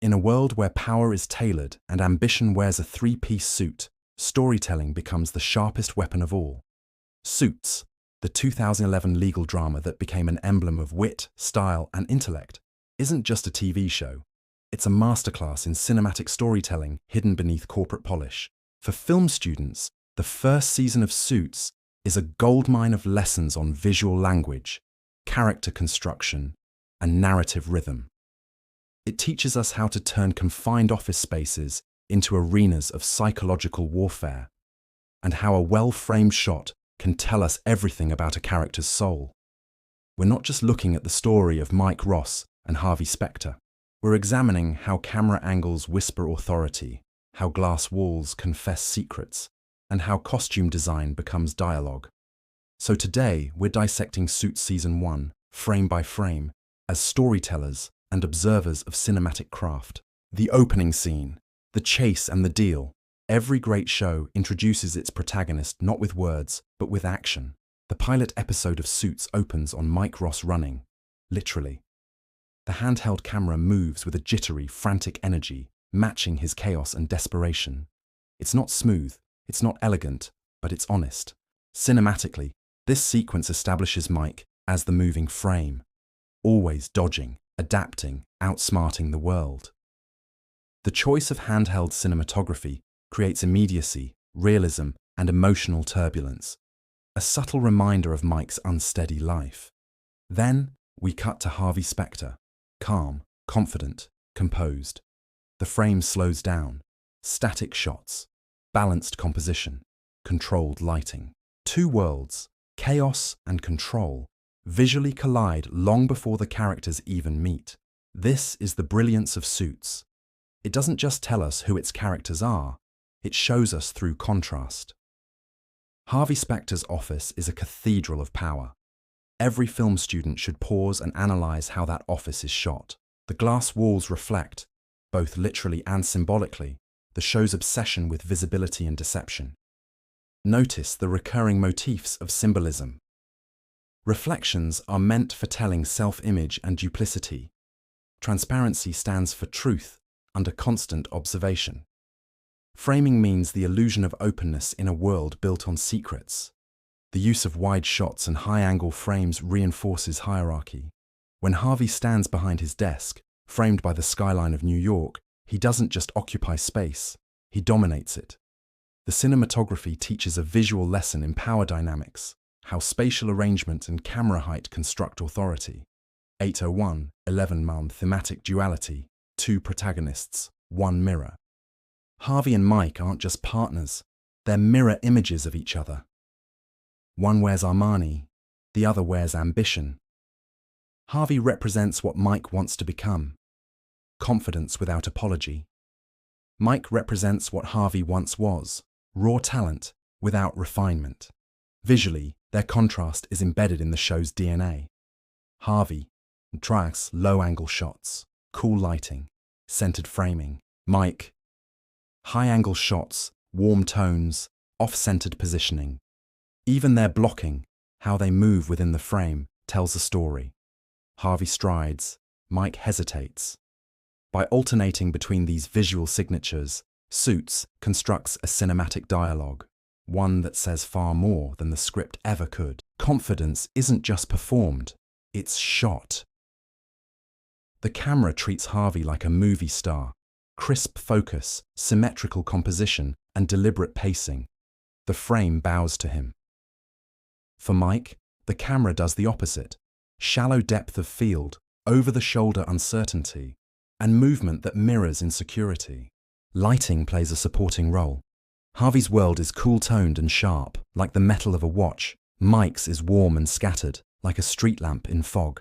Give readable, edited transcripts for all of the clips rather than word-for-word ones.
In a world where power is tailored and ambition wears a three-piece suit, storytelling becomes the sharpest weapon of all. Suits, the 2011 legal drama that became an emblem of wit, style, and intellect, isn't just a TV show. It's a masterclass in cinematic storytelling hidden beneath corporate polish. For film students, the first season of Suits is a goldmine of lessons on visual language, character construction, and narrative rhythm. It teaches us how to turn confined office spaces into arenas of psychological warfare, and how a well-framed shot can tell us everything about a character's soul. We're not just looking at the story of Mike Ross and Harvey Specter. We're examining how camera angles whisper authority, how glass walls confess secrets, and how costume design becomes dialogue. So today, we're dissecting Suits Season 1, frame by frame, as storytellers and observers of cinematic craft. The opening scene, the chase and the deal. Every great show introduces its protagonist not with words, but with action. The pilot episode of Suits opens on Mike Ross running, literally. The handheld camera moves with a jittery, frantic energy, matching his chaos and desperation. It's not smooth, it's not elegant, but it's honest. Cinematically, this sequence establishes Mike as the moving frame, always dodging, adapting, outsmarting the world. The choice of handheld cinematography creates immediacy, realism, and emotional turbulence, a subtle reminder of Mike's unsteady life. Then we cut to Harvey Specter, calm, confident, composed. The frame slows down, static shots, balanced composition, controlled lighting. Two worlds, chaos and control, visually collide long before the characters even meet. This is the brilliance of Suits. It doesn't just tell us who its characters are, it shows us through contrast. Harvey Specter's office is a cathedral of power. Every film student should pause and analyze how that office is shot. The glass walls reflect, both literally and symbolically, the show's obsession with visibility and deception. Notice the recurring motifs of symbolism. Reflections are meant for telling self-image and duplicity. Transparency stands for truth under constant observation. Framing means the illusion of openness in a world built on secrets. The use of wide shots and high-angle frames reinforces hierarchy. When Harvey stands behind his desk, framed by the skyline of New York, he doesn't just occupy space, he dominates it. The cinematography teaches a visual lesson in power dynamics, how spatial arrangement and camera height construct authority. 801, 11-month thematic duality, two protagonists, one mirror. Harvey and Mike aren't just partners, they're mirror images of each other. One wears Armani, the other wears ambition. Harvey represents what Mike wants to become, confidence without apology. Mike represents what Harvey once was, raw talent without refinement. Visually, their contrast is embedded in the show's DNA. Harvey tracks low-angle shots, cool lighting, centered framing. Mike, high-angle shots, warm tones, off-centered positioning. Even their blocking, how they move within the frame, tells a story. Harvey strides, Mike hesitates. By alternating between these visual signatures, Suits constructs a cinematic dialogue, one that says far more than the script ever could. Confidence isn't just performed, it's shot. The camera treats Harvey like a movie star. Crisp focus, symmetrical composition, and deliberate pacing. The frame bows to him. For Mike, the camera does the opposite. Shallow depth of field, over-the-shoulder uncertainty, and movement that mirrors insecurity. Lighting plays a supporting role. Harvey's world is cool-toned and sharp, like the metal of a watch. Mike's is warm and scattered, like a street lamp in fog.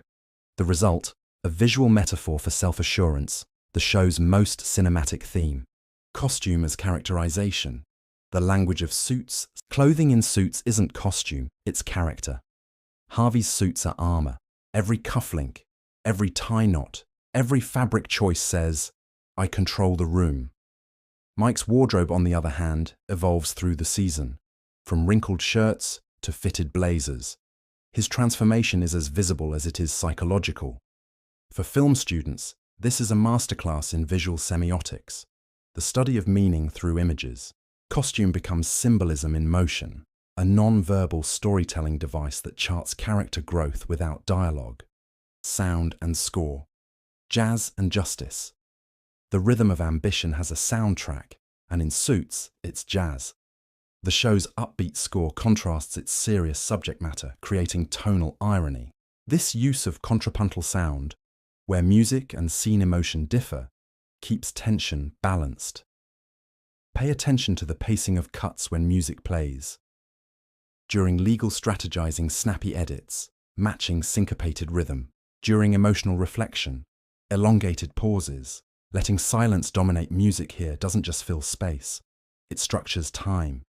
The result, a visual metaphor for self-assurance, the show's most cinematic theme. Costume as characterization. The language of Suits. Clothing in Suits isn't costume, it's character. Harvey's suits are armor. Every cufflink, every tie knot, every fabric choice says, I control the room. Mike's wardrobe, on the other hand, evolves through the season, from wrinkled shirts to fitted blazers. His transformation is as visible as it is psychological. For film students, This is a masterclass in visual semiotics, the study of meaning through images. Costume becomes symbolism in motion, a non-verbal storytelling device that charts character growth without dialogue. Sound and score. Jazz and justice. The rhythm of ambition has a soundtrack, and in Suits, it's jazz. The show's upbeat score contrasts its serious subject matter, creating tonal irony. This use of contrapuntal sound, where music and scene emotion differ, keeps tension balanced. Pay attention to the pacing of cuts when music plays. During legal strategizing, snappy edits, matching syncopated rhythm. During emotional reflection, elongated pauses. Letting silence dominate music here doesn't just fill space, it structures time.